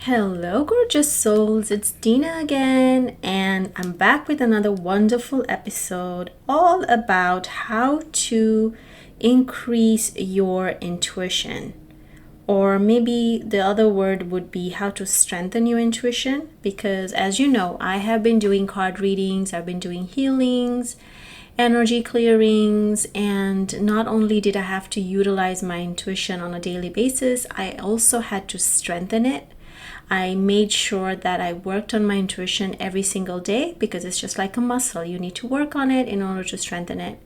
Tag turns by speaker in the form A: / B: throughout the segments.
A: Hello, gorgeous souls. It's Dina again, and I'm back with another wonderful episode all about how to increase your intuition. Or maybe the other word would be how to strengthen your intuition. Because as you know, I have been doing card readings, I've been doing healings, energy clearings, and not only did I have to utilize my intuition on a daily basis, I also had to strengthen it. I made sure that I worked on my intuition every single day because it's just like a muscle. You need to work on it in order to strengthen it.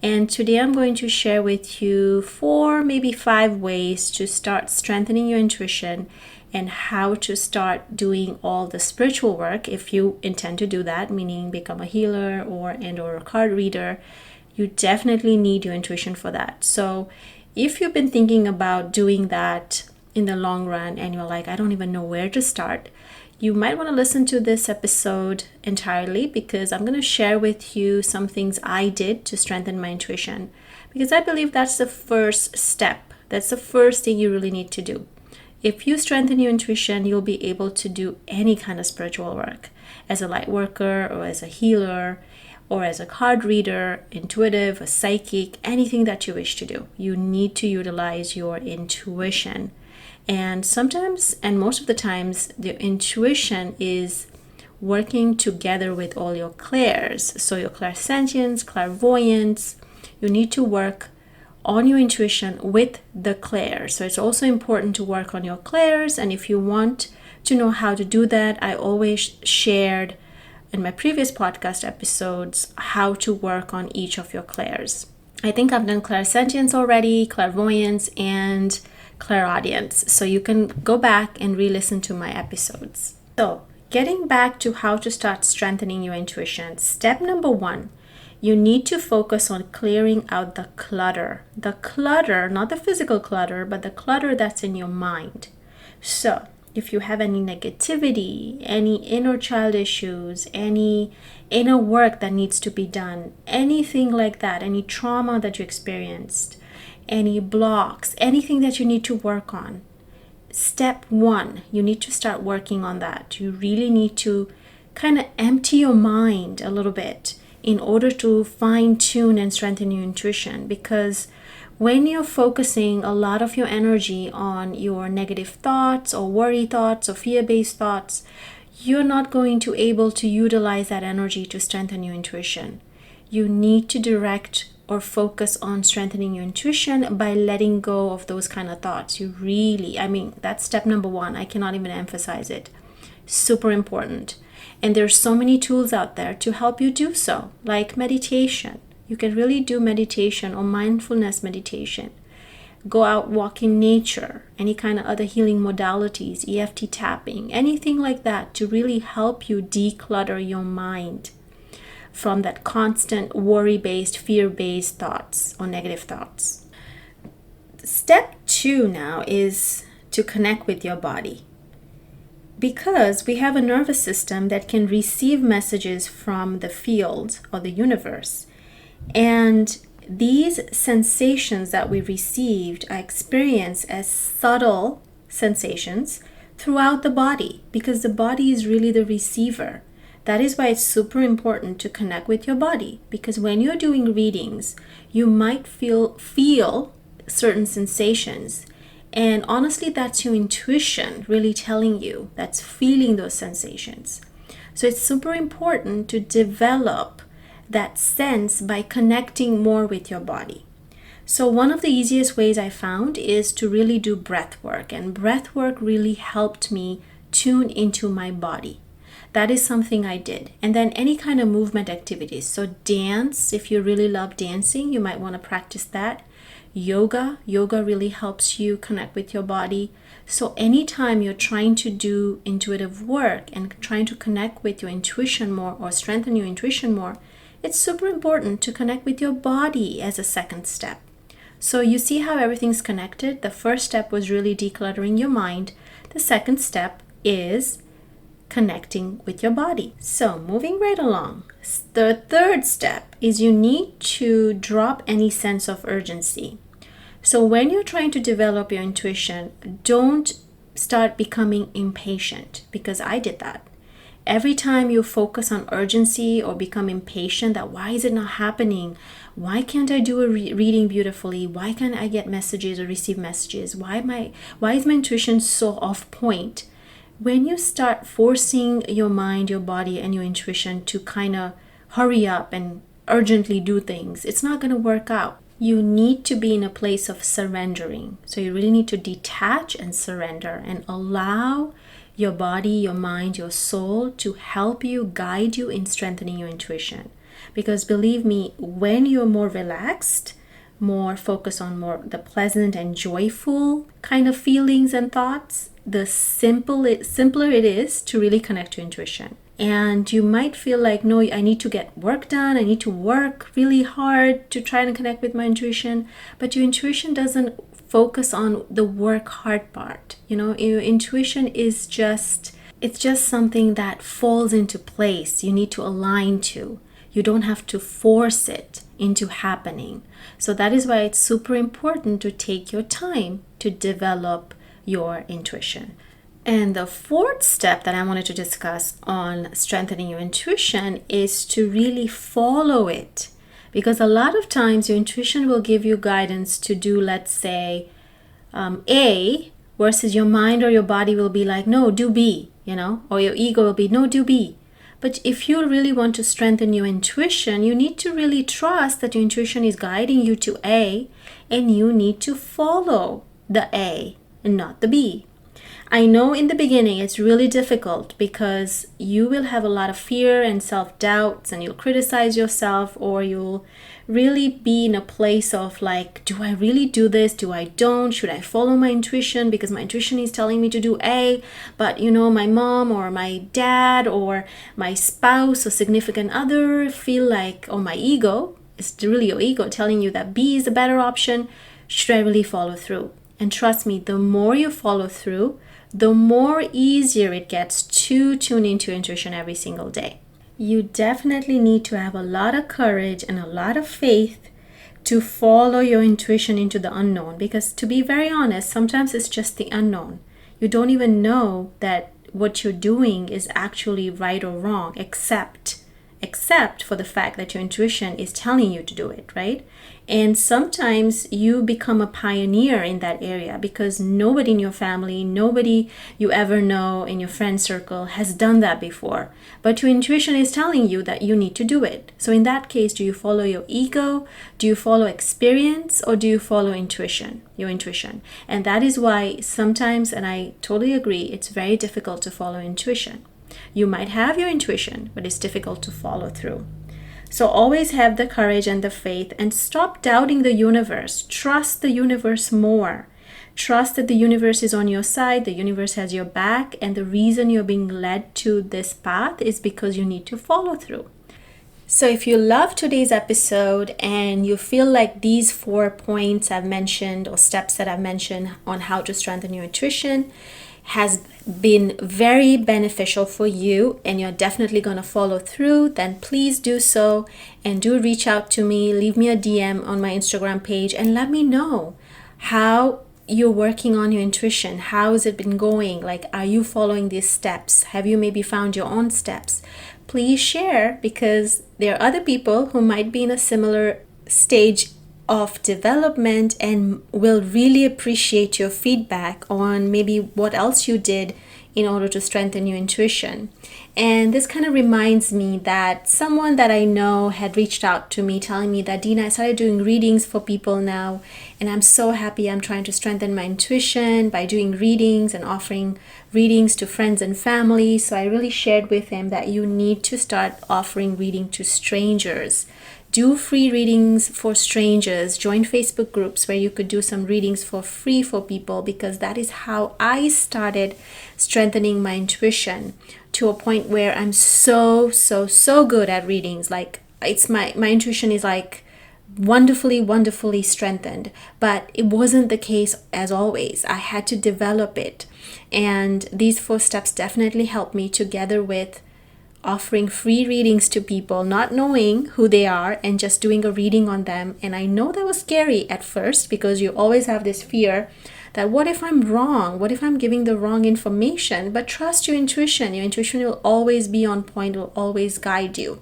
A: And today I'm going to share with you 4, maybe 5 ways to start strengthening your intuition and how to start doing all the spiritual work if you intend to do that, meaning become a healer or a card reader. You definitely need your intuition for that. So if you've been thinking about doing that in the long run and you're like, I don't even know where to start, you might want to listen to this episode entirely because I'm going to share with you some things I did to strengthen my intuition, because I believe that's the first step. That's the first thing you really need to do. If you strengthen your intuition, you'll be able to do any kind of spiritual work as a light worker or as a healer or as a card reader, intuitive, a psychic, anything that you wish to do. You need to utilize your intuition. And sometimes, and most of the times, the intuition is working together with all your clairs. So your clairsentience, clairvoyance, you need to work on your intuition with the clairs. So it's also important to work on your clairs. And if you want to know how to do that, I always shared in my previous podcast episodes how to work on each of your clairs. I think I've done clairsentience already, clairvoyance, and clairaudience. So you can go back and re-listen to my episodes. So getting back to how to start strengthening your intuition, step number 1, you need to focus on clearing out the clutter. The clutter, not the physical clutter, but the clutter that's in your mind. So if you have any negativity, any inner child issues, any inner work that needs to be done, anything like that, any trauma that you experienced, any blocks, anything that you need to work on, step 1, you need to start working on that. You really need to kind of empty your mind a little bit in order to fine tune and strengthen your intuition, because when you're focusing a lot of your energy on your negative thoughts or worry thoughts or fear-based thoughts, you're not going to be able to utilize that energy to strengthen your intuition. You need to direct or focus on strengthening your intuition by letting go of those kind of thoughts. You really, that's step number 1. I cannot even emphasize it. Super important. And there's so many tools out there to help you do so, like meditation. You can really do meditation or mindfulness meditation. Go out, walk in nature, any kind of other healing modalities, EFT tapping, anything like that to really help you declutter your mind from that constant worry-based, fear-based thoughts or negative thoughts. Step 2 now is to connect with your body. Because we have a nervous system that can receive messages from the field or the universe. And these sensations that we received are experienced as subtle sensations throughout the body, because the body is really the receiver. That is why it's super important to connect with your body, because when you're doing readings, you might feel certain sensations. And honestly, that's your intuition really telling you, that's feeling those sensations. So it's super important to develop that sense by connecting more with your body. So one of the easiest ways I found is to really do breath work. And breath work really helped me tune into my body. That is something I did. And then any kind of movement activities. So dance, if you really love dancing, you might want to practice that. Yoga really helps you connect with your body. So anytime you're trying to do intuitive work and trying to connect with your intuition more or strengthen your intuition more, it's super important to connect with your body as a second step. So you see how everything's connected? The first step was really decluttering your mind. The second step is connecting with your body. So moving right along, the third step is you need to drop any sense of urgency. So when you're trying to develop your intuition, don't start becoming impatient, because I did that. Every time you focus on urgency or become impatient, that why is it not happening? Why can't I do a reading beautifully? Why can't I get messages or receive messages? Why is my intuition so off point? When you start forcing your mind, your body, and your intuition to kind of hurry up and urgently do things, it's not going to work out. You need to be in a place of surrendering. So you really need to detach and surrender and allow your body, your mind, your soul to help you, guide you in strengthening your intuition. Because believe me, when you're more relaxed, more focused on more the pleasant and joyful kind of feelings and thoughts, the simpler it is to really connect to intuition. And you might feel like, no, I need to get work done. I need to work really hard to try and connect with my intuition. But your intuition doesn't focus on the work hard part. Your intuition is it's just something that falls into place. You need to align to. You don't have to force it into happening. So that is why it's super important to take your time to develop your intuition. And the fourth step that I wanted to discuss on strengthening your intuition is to really follow it. Because a lot of times your intuition will give you guidance to do, let's say, A, versus your mind or your body will be like, no, do B, or your ego will be, no, do B. But if you really want to strengthen your intuition, you need to really trust that your intuition is guiding you to A, and you need to follow the A and not the B. I know in the beginning it's really difficult because you will have a lot of fear and self-doubts, and you'll criticize yourself, or you'll really be in a place of like, do I really do this? Do I don't? Should I follow my intuition? Because my intuition is telling me to do A, but my mom or my dad or my spouse or significant other feel like, or my ego, it's really your ego telling you that B is a better option. Should I really follow through? And trust me, the more you follow through, the more easier it gets to tune into intuition every single day. You definitely need to have a lot of courage and a lot of faith to follow your intuition into the unknown. Because to be very honest, sometimes it's just the unknown. You don't even know that what you're doing is actually right or wrong, except for the fact that your intuition is telling you to do it, right? And sometimes you become a pioneer in that area because nobody in your family, nobody you ever know in your friend circle has done that before. But your intuition is telling you that you need to do it. So in that case, do you follow your ego? Do you follow experience? Or do you follow intuition, your intuition? And that is why sometimes, and I totally agree, it's very difficult to follow intuition. You might have your intuition, but it's difficult to follow through. So always have the courage and the faith, and stop doubting the universe. Trust the universe more. Trust that the universe is on your side, the universe has your back, and the reason you're being led to this path is because you need to follow through. So if you love today's episode and you feel like these 4 points I've mentioned or steps that I've mentioned on how to strengthen your intuition has been very beneficial for you and you're definitely going to follow through, then please do so, and do reach out to me. Leave me a DM on my Instagram page and let me know how you're working on your intuition. How has it been going? Like, are you following these steps? Have you maybe found your own steps? Please share, because there are other people who might be in a similar stage of development and will really appreciate your feedback on maybe what else you did in order to strengthen your intuition. And this kind of reminds me that someone that I know had reached out to me telling me that, Dina, I started doing readings for people now, and I'm so happy. I'm trying to strengthen my intuition by doing readings and offering readings to friends and family. So I really shared with him that you need to start offering reading to strangers. Do free readings for strangers. Join Facebook groups where you could do some readings for free for people, because that is how I started strengthening my intuition to a point where I'm so good at readings. Like, it's my intuition is like wonderfully strengthened. But it wasn't the case as always. I had to develop it. And these 4 steps definitely helped me, together with offering free readings to people, not knowing who they are, and just doing a reading on them. And I know that was scary at first, because you always have this fear that what if I'm wrong? What if I'm giving the wrong information? But trust your intuition. Your intuition will always be on point, will always guide you.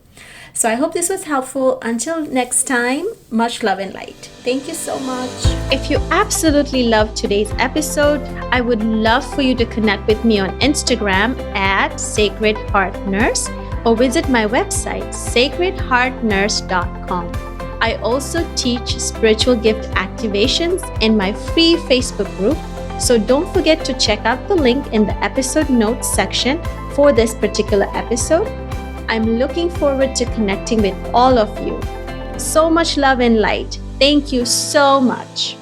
A: So I hope this was helpful. Until next time, much love and light. Thank you so much. If you absolutely loved today's episode, I would love for you to connect with me on Instagram at Sacred Heart Nurse, or visit my website, sacredheartnurse.com. I also teach spiritual gift activations in my free Facebook group, so don't forget to check out the link in the episode notes section for this particular episode. I'm looking forward to connecting with all of you. So much love and light. Thank you so much.